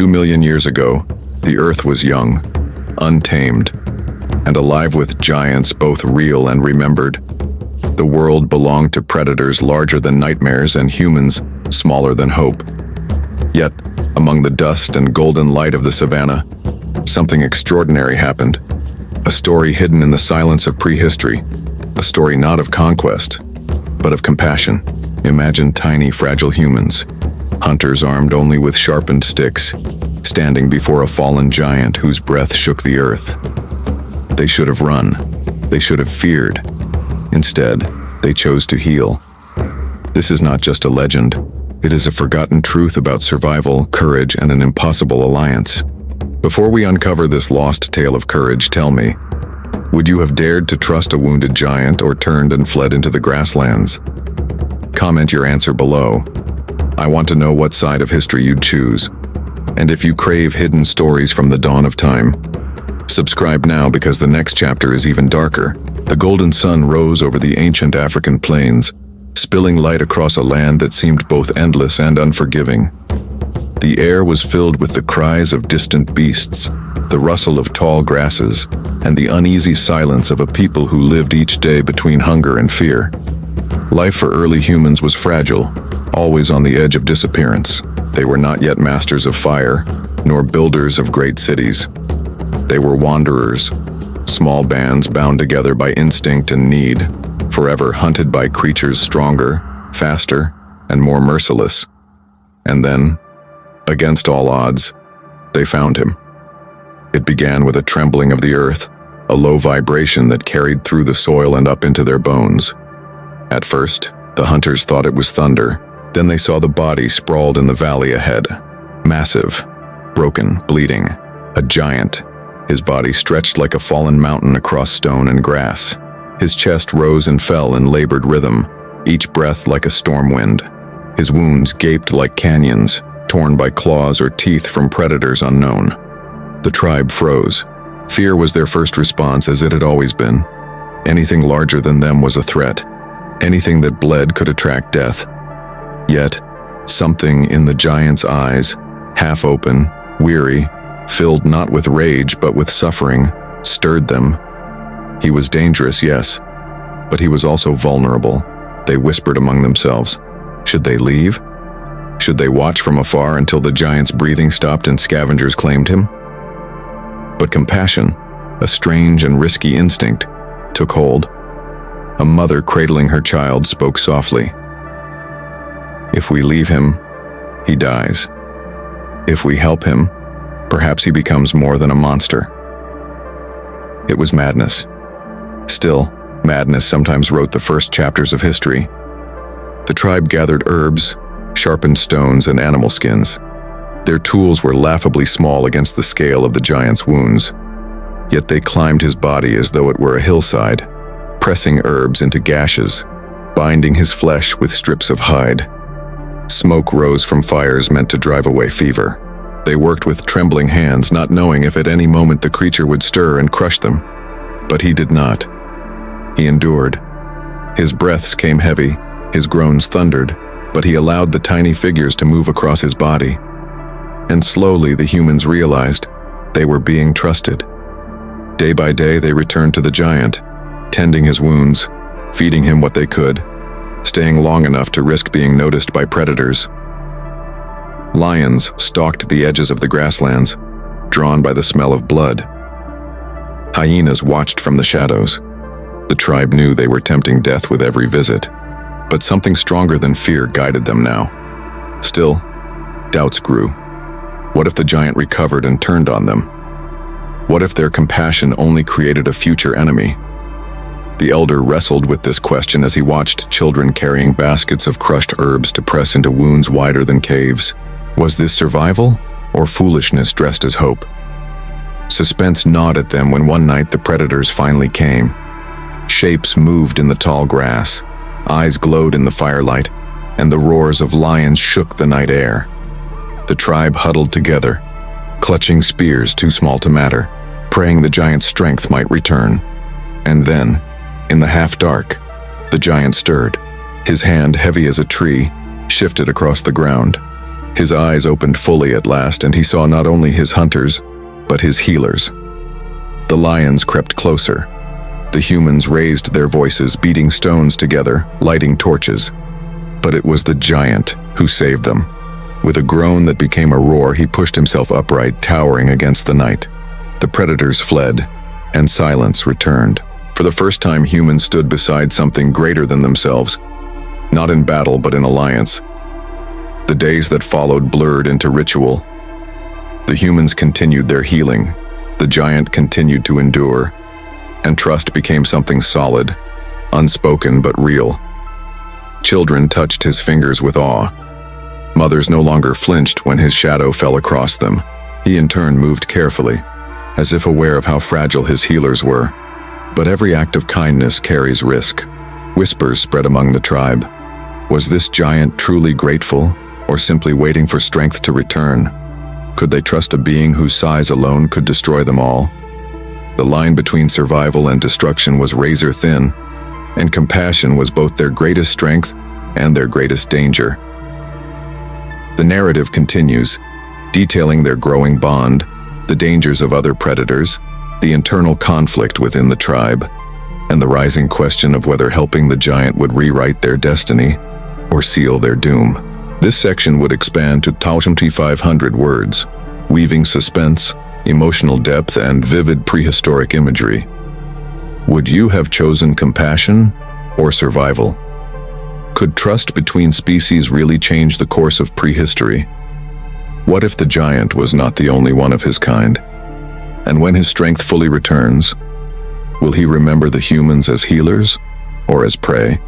2 million years ago, the Earth was young, untamed, and alive with giants both real and remembered. The world belonged to predators larger than nightmares and humans smaller than hope. Yet, among the dust and golden light of the savannah, something extraordinary happened. A story hidden in the silence of prehistory. A story not of conquest, but of compassion. Imagine tiny, fragile humans, hunters armed only with sharpened sticks, standing before a fallen giant whose breath shook the earth. They should have run. They should have feared. Instead, they chose to heal. This is not just a legend. It is a forgotten truth about survival, courage, and an impossible alliance. Before we uncover this lost tale of courage, tell me, would you have dared to trust a wounded giant or turned and fled into the grasslands? Comment your answer below. I want to know what side of history you'd choose. And if you crave hidden stories from the dawn of time, subscribe now because the next chapter is even darker. The golden sun rose over the ancient African plains, spilling light across a land that seemed both endless and unforgiving. The air was filled with the cries of distant beasts, the rustle of tall grasses, and the uneasy silence of a people who lived each day between hunger and fear. Life for early humans was fragile, always on the edge of disappearance. They were not yet masters of fire, nor builders of great cities. They were wanderers, small bands bound together by instinct and need, forever hunted by creatures stronger, faster, and more merciless. And then, against all odds, they found him. It began with a trembling of the earth, a low vibration that carried through the soil and up into their bones. At first, the hunters thought it was thunder. Then they saw the body sprawled in the valley ahead. Massive, broken, bleeding, a giant. His body stretched like a fallen mountain across stone and grass. His chest rose and fell in labored rhythm, each breath like a storm wind. His wounds gaped like canyons, torn by claws or teeth from predators unknown. The tribe froze. Fear was their first response, as it had always been. Anything larger than them was a threat. Anything that bled could attract death. Yet, something in the giant's eyes, half open, weary, filled not with rage but with suffering, stirred them. He was dangerous, yes, but he was also vulnerable. They whispered among themselves. Should they leave? Should they watch from afar until the giant's breathing stopped and scavengers claimed him? But compassion, a strange and risky instinct, took hold. A mother cradling her child spoke softly. If we leave him, he dies. If we help him, perhaps he becomes more than a monster. It was madness. Still, madness sometimes wrote the first chapters of history. The tribe gathered herbs, sharpened stones, and animal skins. Their tools were laughably small against the scale of the giant's wounds. Yet they climbed his body as though it were a hillside, pressing herbs into gashes, binding his flesh with strips of hide. Smoke rose from fires meant to drive away fever. They worked with trembling hands, not knowing if at any moment the creature would stir and crush them. But he did not. He endured. His breaths came heavy, his groans thundered, but he allowed the tiny figures to move across his body. And slowly the humans realized they were being trusted. Day by day they returned to the giant, tending his wounds, feeding him what they could, staying long enough to risk being noticed by predators. Lions stalked the edges of the grasslands, drawn by the smell of blood. Hyenas watched from the shadows. The tribe knew they were tempting death with every visit, but something stronger than fear guided them now. Still, doubts grew. What if the giant recovered and turned on them? What if their compassion only created a future enemy? The elder wrestled with this question as he watched children carrying baskets of crushed herbs to press into wounds wider than caves. Was this survival or foolishness dressed as hope? Suspense gnawed at them when one night the predators finally came. Shapes moved in the tall grass, eyes glowed in the firelight, and the roars of lions shook the night air. The tribe huddled together, clutching spears too small to matter, praying the giant's strength might return. And then, in the half-dark, the giant stirred. His hand, heavy as a tree, shifted across the ground. His eyes opened fully at last, and he saw not only his hunters, but his healers. The lions crept closer. The humans raised their voices, beating stones together, lighting torches. But it was the giant who saved them. With a groan that became a roar, he pushed himself upright, towering against the night. The predators fled, and silence returned. For the first time, humans stood beside something greater than themselves, not in battle but in alliance. The days that followed blurred into ritual. The humans continued their healing, the giant continued to endure, and trust became something solid, unspoken but real. Children touched his fingers with awe. Mothers no longer flinched when his shadow fell across them. He in turn moved carefully, as if aware of how fragile his healers were. But every act of kindness carries risk. Whispers spread among the tribe. Was this giant truly grateful, or simply waiting for strength to return? Could they trust a being whose size alone could destroy them all? The line between survival and destruction was razor thin, and compassion was both their greatest strength and their greatest danger. The narrative continues, detailing their growing bond, the dangers of other predators, the internal conflict within the tribe, and the rising question of whether helping the giant would rewrite their destiny or seal their doom. This section would expand to 2,500 words, weaving suspense, emotional depth, and vivid prehistoric imagery. Would you have chosen compassion or survival? Could trust between species really change the course of prehistory? What if the giant was not the only one of his kind? And when his strength fully returns, will he remember the humans as healers or as prey?